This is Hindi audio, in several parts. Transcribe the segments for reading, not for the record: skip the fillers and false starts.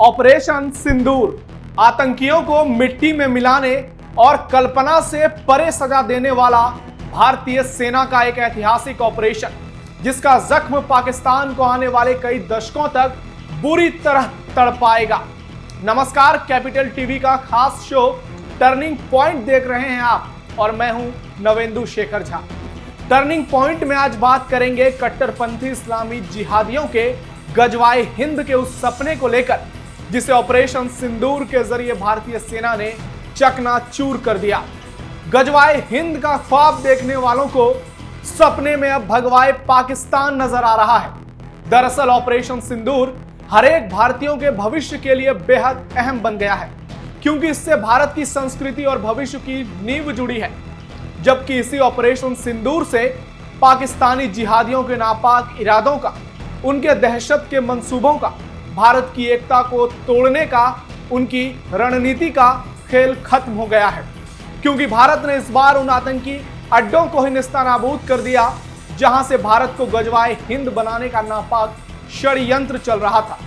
ऑपरेशन सिंदूर आतंकियों को मिट्टी में मिलाने और कल्पना से परे सजा देने वाला भारतीय सेना का एक ऐतिहासिक ऑपरेशन, जिसका जख्म पाकिस्तान को आने वाले कई दशकों तक बुरी तरह तड़पाएगा। नमस्कार, कैपिटल टीवी का खास शो टर्निंग पॉइंट देख रहे हैं आप और मैं हूं नवेंदु शेखर झा। टर्निंग पॉइंट में आज बात करेंगे कट्टरपंथी इस्लामी जिहादियों के गजवाए हिंद के उस सपने को लेकर जिसे ऑपरेशन सिंदूर के जरिए भारतीय सेना ने चकनाचूर कर दिया। गजवाए हिंद का ख्वाब देखने वालों को सपने में अब भगवाए पाकिस्तान नजर आ रहा है। दरअसल ऑपरेशन सिंदूर हर एक भारतीयों के भविष्य के लिए बेहद अहम बन गया है, क्योंकि इससे भारत की संस्कृति और भविष्य की नींव जुड़ी है। जबकि इसी ऑपरेशन सिंदूर से पाकिस्तानी जिहादियों के नापाक इरादों का, उनके दहशत के मंसूबों का, भारत की एकता को तोड़ने का, उनकी रणनीति का खेल खत्म हो गया है। क्योंकि भारत ने इस बार उन आतंकी अड्डों को ही निस्तानाबूद कर दिया जहां से भारत को गजवाए हिंद बनाने का नापाक षड्यंत्र चल रहा था,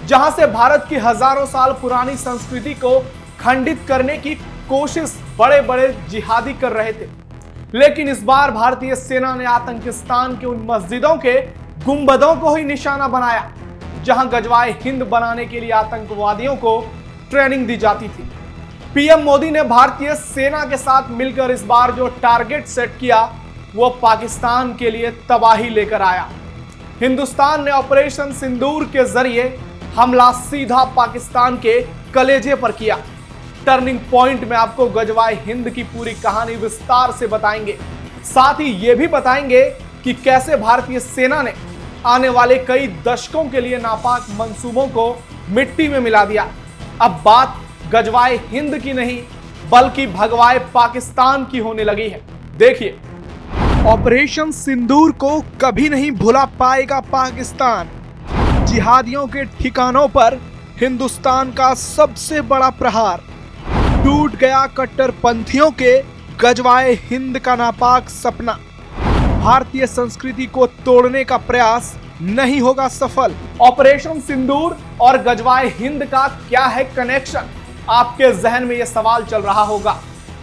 जहां से भारत की हजारों साल पुरानी संस्कृति को खंडित करने की कोशिश बड़े बड़े जिहादी कर रहे थे। लेकिन इस बार भारतीय सेना ने आतंकिस्तान के उन मस्जिदों के गुंबदों को ही निशाना बनाया जहां गजवाए हिंद बनाने के लिए आतंकवादियों को ट्रेनिंग दी जाती थी। पीएम मोदी ने भारतीय सेना के साथ मिलकर इस बार जो टारगेट सेट किया वो पाकिस्तान के लिए तबाही लेकर आया। हिंदुस्तान ने ऑपरेशन सिंदूर के जरिए हमला सीधा पाकिस्तान के कलेजे पर किया। टर्निंग पॉइंट में आपको गजवाए हिंद की पूरी कहानी विस्तार से बताएंगे। साथ ही ये भी बताएंगे कि कैसे भारतीय सेना ने आने वाले कई दशकों के लिए नापाक मंसूबों को मिट्टी में मिला दिया। अब बात गजवाए हिंद की नहीं बल्कि भगवाए पाकिस्तान की होने लगी है। देखिए, ऑपरेशन सिंदूर को कभी नहीं भुला पाएगा पाकिस्तान। जिहादियों के ठिकानों पर हिंदुस्तान का सबसे बड़ा प्रहार। टूट गया कट्टरपंथियों के गजवाए हिंद का नापाक सपना। भारतीय संस्कृति को तोड़ने का प्रयास नहीं होगा सफल। ऑपरेशन सिंदूर और गजवाए हिंद का क्या है कनेक्शन? आपके जहन में यह सवाल चल रहा होगा।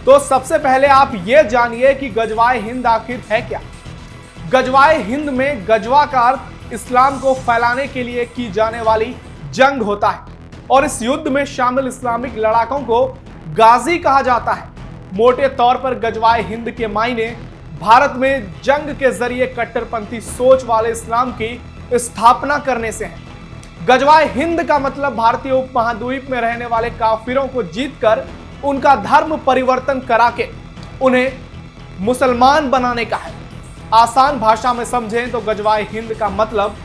तो सबसे पहले आप ये जानिए कि गजवाए हिंद आखिर है क्या। गजवाए हिंद में गजवा का अर्थ इस्लाम को फैलाने के लिए की जाने वाली जंग होता है और इस युद्ध में शामिल इस्लामिक लड़ाकों को गाजी कहा जाता है। मोटे तौर पर गजवाए हिंद के मायने भारत में जंग के जरिए कट्टरपंथी सोच वाले इस्लाम की स्थापना करने से है। गजवाए हिंद का मतलब भारतीय उपमहाद्वीप में रहने वाले काफिरों को जीतकर उनका धर्म परिवर्तन करा के उन्हें मुसलमान बनाने का है। आसान भाषा में समझें तो गजवाए हिंद का मतलब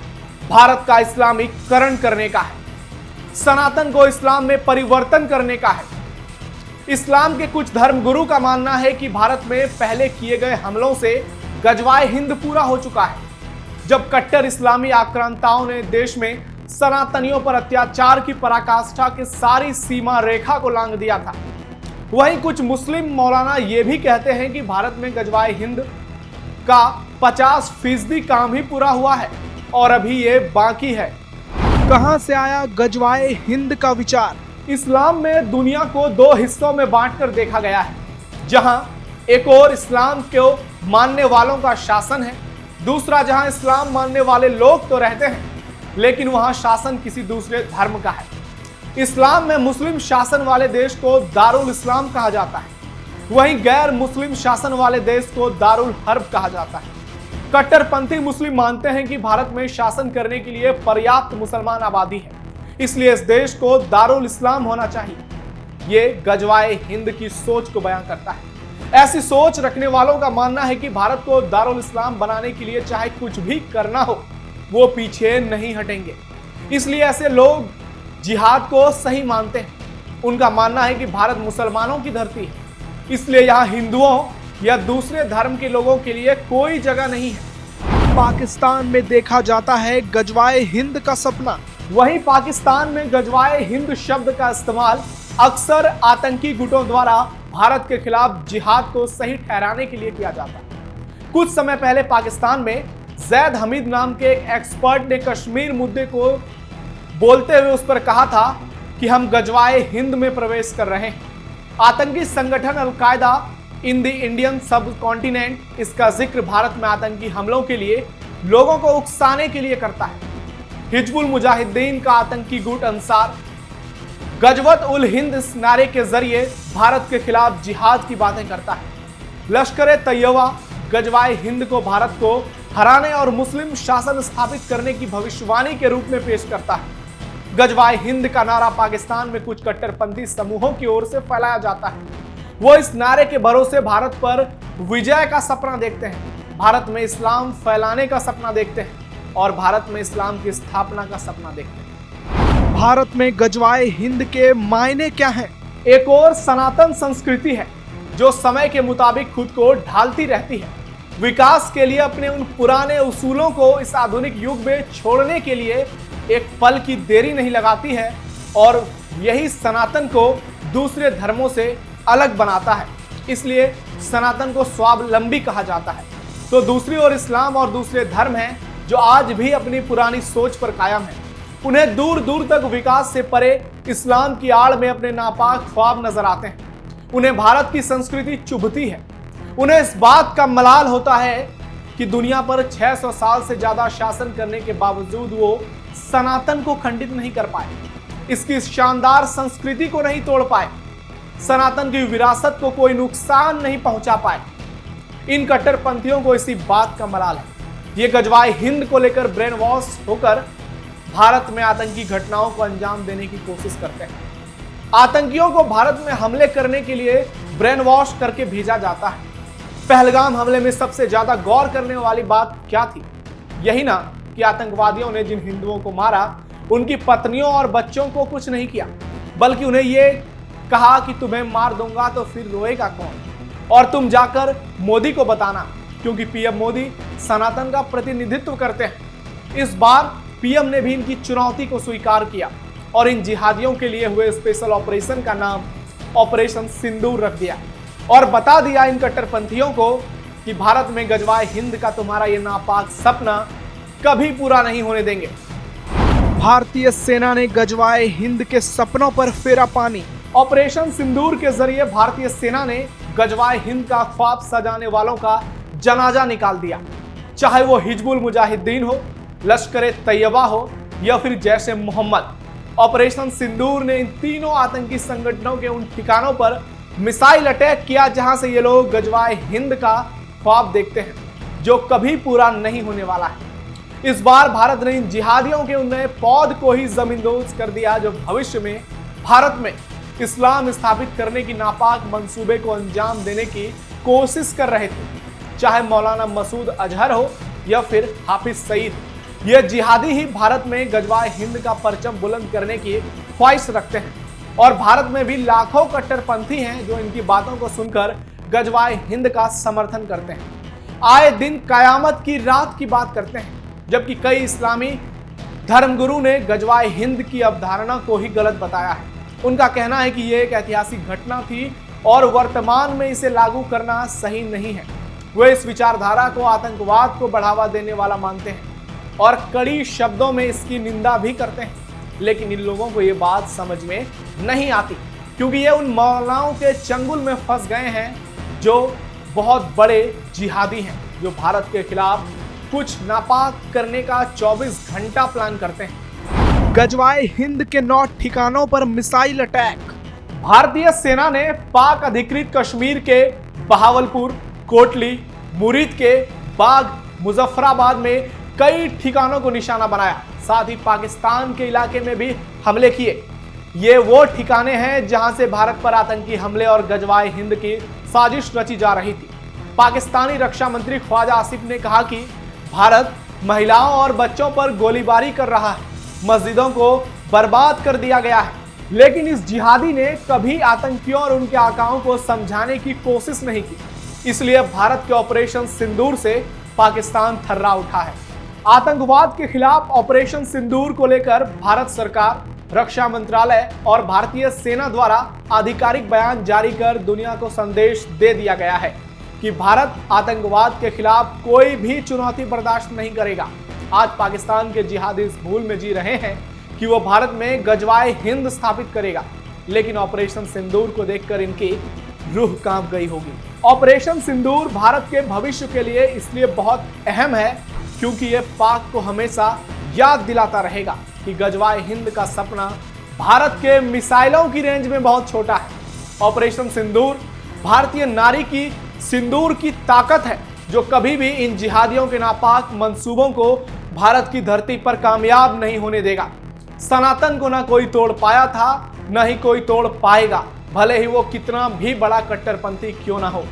भारत का इस्लामीकरण करने का है, सनातन को इस्लाम में परिवर्तन करने का है। इस्लाम के कुछ धर्मगुरु का मानना है कि भारत में पहले किए गए हमलों से गजवाए हिंद पूरा हो चुका है, जब कट्टर इस्लामी आक्रांताओं ने देश में सनातनियों पर अत्याचार की पराकाष्ठा की सारी सीमा रेखा को लांघ दिया था। वहीं कुछ मुस्लिम मौलाना ये भी कहते हैं कि भारत में गजवाए हिंद का 50% काम ही पूरा हुआ है और अभी ये बाकी है। कहां से आया गजवाए हिंद का विचार? इस्लाम में दुनिया को दो हिस्सों में बांटकर देखा गया है, जहां एक और इस्लाम को मानने वालों का शासन है, दूसरा जहां इस्लाम मानने वाले लोग तो रहते हैं लेकिन वहां शासन किसी दूसरे धर्म का है। इस्लाम में मुस्लिम शासन वाले देश को दारुल इस्लाम कहा जाता है, वहीं गैर मुस्लिम शासन वाले देश को दारुल हर्ब कहा जाता है। कट्टरपंथी मुस्लिम मानते हैं कि भारत में शासन करने के लिए पर्याप्त मुसलमान आबादी है, इसलिए इस देश को दारुल इस्लाम होना चाहिए। ये गजवाए हिंद की सोच को बयां करता है। ऐसी सोच रखने वालों का मानना है कि भारत को दारुल इस्लाम बनाने के लिए चाहे कुछ भी करना हो वो पीछे नहीं हटेंगे। इसलिए ऐसे लोग जिहाद को सही मानते हैं। उनका मानना है कि भारत मुसलमानों की धरती है, इसलिए यहाँ हिंदुओं या दूसरे धर्म के लोगों के लिए कोई जगह नहीं है। पाकिस्तान में देखा जाता है गजवाए हिंद का सपना। वहीं पाकिस्तान में गजवाए हिंद शब्द का इस्तेमाल अक्सर आतंकी गुटों द्वारा भारत के खिलाफ जिहाद को सही ठहराने के लिए किया जाता है। कुछ समय पहले पाकिस्तान में जैद हमीद नाम के एक एक्सपर्ट ने कश्मीर मुद्दे को बोलते हुए उस पर कहा था कि हम गजवाए हिंद में प्रवेश कर रहे हैं। आतंकी संगठन अल-कायदा इन द इंडियन सब कॉन्टिनेंट इसका जिक्र भारत में आतंकी हमलों के लिए लोगों को उकसाने के लिए करता है। हिजबुल मुजाहिदीन का आतंकी गुट अंसार गजवत उल हिंद इस नारे के जरिए भारत के खिलाफ जिहाद की बातें करता है। लश्कर तैयबा गजवाए हिंद को भारत को हराने और मुस्लिम शासन स्थापित करने की भविष्यवाणी के रूप में पेश करता है। गजवाए हिंद का नारा पाकिस्तान में कुछ कट्टरपंथी समूहों की ओर से फैलाया जाता है। वो इस नारे के भरोसे भारत पर विजय का सपना देखते हैं, भारत में इस्लाम फैलाने का सपना देखते हैं और भारत में इस्लाम की स्थापना का सपना देखते हैं। भारत में गजवाए हिंद के मायने क्या हैं? एक और सनातन संस्कृति है जो समय के मुताबिक खुद को ढालती रहती है। विकास के लिए अपने उन पुराने उसूलों को इस आधुनिक युग में छोड़ने के लिए एक पल की देरी नहीं लगाती है और यही सनातन को दूसरे धर्मों से अलग बनाता है। इसलिए सनातन को स्वावलंबी कहा जाता है। तो दूसरी ओर इस्लाम और दूसरे धर्म हैं जो आज भी अपनी पुरानी सोच पर कायम है। उन्हें दूर दूर तक विकास से परे इस्लाम की आड़ में अपने नापाक ख्वाब नजर आते हैं। उन्हें भारत की संस्कृति चुभती है। उन्हें इस बात का मलाल होता है कि दुनिया पर 600 साल से ज्यादा शासन करने के बावजूद वो सनातन को खंडित नहीं कर पाए, इसकी शानदार संस्कृति को नहीं तोड़ पाए, सनातन की विरासत को कोई नुकसान नहीं पहुंचा पाए। इन कट्टरपंथियों को इसी बात का मलाल है। ये गजवाए हिंद को लेकर ब्रेन वॉश होकर भारत में आतंकी घटनाओं को अंजाम देने की कोशिश करते हैं। आतंकियों को भारत में हमले करने के लिए ब्रेन वॉश करके भेजा जाता है। पहलगाम हमले में सबसे ज्यादा गौर करने वाली बात क्या थी? यही ना कि आतंकवादियों ने जिन हिंदुओं को मारा उनकी पत्नियों और बच्चों को कुछ नहीं किया, बल्कि उन्हें यह कहा कि तुम्हें मार दूंगा तो फिर रोएगा कौन, और तुम जाकर मोदी को बताना, क्योंकि पीएम मोदी सनातन का प्रतिनिधित्व करते हैं। इस बार पीएम ने भी इनकी चुनौती को स्वीकार किया और इन जिहादियों के लिए हुए स्पेशल ऑपरेशन का नाम ऑपरेशन सिंदूर रख दिया और बता दिया इन कट्टरपंथियों को कि भारत में गजवाए हिंद का तुम्हारा ये नापाक सपना कभी पूरा नहीं होने देंगे। भारतीय सेना ने गजवाए हिंद के सपनों पर फेरा पानी। ऑपरेशन सिंदूर के जरिए भारतीय सेना ने गजवाए हिंद का ख्वाब सजाने वालों का जनाजा निकाल दिया, चाहे वो हिजबुल मुजाहिदीन हो, लश्कर तैयबा हो या फिर जैश-ए मोहम्मद। ऑपरेशन सिंदूर ने इन तीनों आतंकी संगठनों के उन ठिकानों पर मिसाइल अटैक किया जहां से ये लोग गजवाए हिंद का ख्वाब देखते हैं जो कभी पूरा नहीं होने वाला है। इस बार भारत ने इन जिहादियों के उन नए पौध को ही जमींदोज कर दिया जो भविष्य में भारत में इस्लाम स्थापित करने की नापाक मंसूबे को अंजाम देने की कोशिश कर रहे थे, चाहे मौलाना मसूद अजहर हो या फिर हाफिज सईद। ये जिहादी ही भारत में गजवाए हिंद का परचम बुलंद करने की ख्वाहिश रखते हैं और भारत में भी लाखों कट्टरपंथी हैं जो इनकी बातों को सुनकर गजवाए हिंद का समर्थन करते हैं। आए दिन कयामत की रात की बात करते हैं, जबकि कई इस्लामी धर्मगुरु ने गजवाए हिंद की अवधारणा को ही गलत बताया है। उनका कहना है कि यह एक ऐतिहासिक घटना थी और वर्तमान में इसे लागू करना सही नहीं है। वे इस विचारधारा को आतंकवाद को बढ़ावा देने वाला मानते हैं और कड़ी शब्दों में इसकी निंदा भी करते हैं, लेकिन इन लोगों को ये बात समझ में नहीं आती क्योंकि ये उन मौलानाओं के चंगुल में फंस गए हैं जो बहुत बड़े जिहादी हैं, जो भारत के खिलाफ कुछ नापाक करने का 24 घंटा प्लान करते हैं। गजवाए हिंद के 9 ठिकानों पर मिसाइल अटैक। भारतीय सेना ने पाक अधिकृत कश्मीर के बहावलपुर, कोटली, मुरीद के बाग, मुजफ्फराबाद में कई ठिकानों को निशाना बनाया। साथ ही पाकिस्तान के इलाके में भी हमले किए। ये वो ठिकाने हैं जहां से भारत पर आतंकी हमले और गजवाए हिंद की साजिश रची जा रही थी। पाकिस्तानी रक्षा मंत्री ख्वाजा आसिफ ने कहा कि भारत महिलाओं और बच्चों पर गोलीबारी कर रहा है, मस्जिदों को बर्बाद कर दिया गया है। लेकिन इस जिहादी ने कभी आतंकियों और उनके आकाओं को समझाने की कोशिश नहीं की। इसलिए भारत के ऑपरेशन सिंदूर से पाकिस्तान थर्रा उठा है। आतंकवाद के खिलाफ ऑपरेशन सिंदूर को लेकर भारत सरकार, रक्षा मंत्रालय और भारतीय सेना द्वारा आधिकारिक बयान जारी कर दुनिया को संदेश दे दिया गया है कि भारत आतंकवाद के खिलाफ कोई भी चुनौती बर्दाश्त नहीं करेगा। आज पाकिस्तान के जिहादी इस भूल में जी रहे हैं कि वो भारत में गजवाए हिंद स्थापित करेगा, लेकिन ऑपरेशन सिंदूर को देखकर इनकी रूह कांप गई होगी। ऑपरेशन सिंदूर भारत के भविष्य के लिए इसलिए बहुत अहम है क्योंकि ये पाक को हमेशा याद दिलाता रहेगा कि गजवाए हिंद का सपना भारत के मिसाइलों की रेंज में बहुत छोटा है। ऑपरेशन सिंदूर भारतीय नारी की सिंदूर की ताकत है जो कभी भी इन जिहादियों के नापाक मंसूबों को भारत की धरती पर कामयाब नहीं होने देगा। सनातन को ना कोई तोड़ पाया था, न ही कोई तोड़ पाएगा, भले ही वो कितना भी बड़ा कट्टरपंथी क्यों ना हो।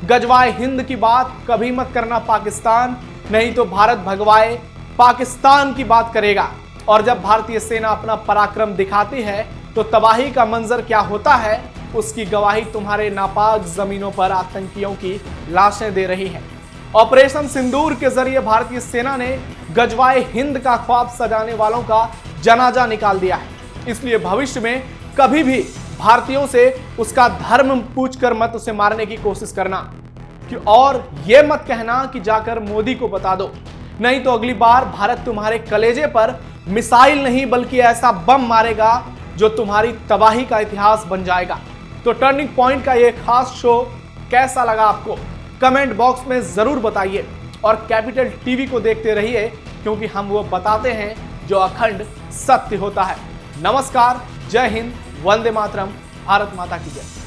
गजवाए हिंद की बात कभी मत करना पाकिस्तान, नहीं तो भारत भगवाए पाकिस्तान की बात करेगा। और जब भारतीय सेना अपना पराक्रम दिखाती है तो तबाही का मंजर क्या होता है, उसकी गवाही तुम्हारे नापाक जमीनों पर आतंकियों की लाशें दे रही हैं। ऑपरेशन सिंदूर के जरिए भारतीय सेना ने गजवाए हिंद का ख्वाब सजाने वालों का जनाजा निकाल दिया है। इसलिए भविष्य में कभी भी भारतीयों से उसका धर्म पूछकर मत उसे मारने की कोशिश करना और ये मत कहना कि जाकर मोदी को बता दो, नहीं तो अगली बार भारत तुम्हारे कलेजे पर मिसाइल नहीं बल्कि ऐसा बम मारेगा जो तुम्हारी तबाही का इतिहास बन जाएगा। तो टर्निंग पॉइंट का ये खास शो कैसा लगा आपको, कमेंट बॉक्स में जरूर बताइए और कैपिटल टीवी को देखते रहिए क्योंकि हम वो बताते हैं जो अखंड सत्य होता है। नमस्कार, जय हिंद, वंदे मातरम, भारत माता की जय।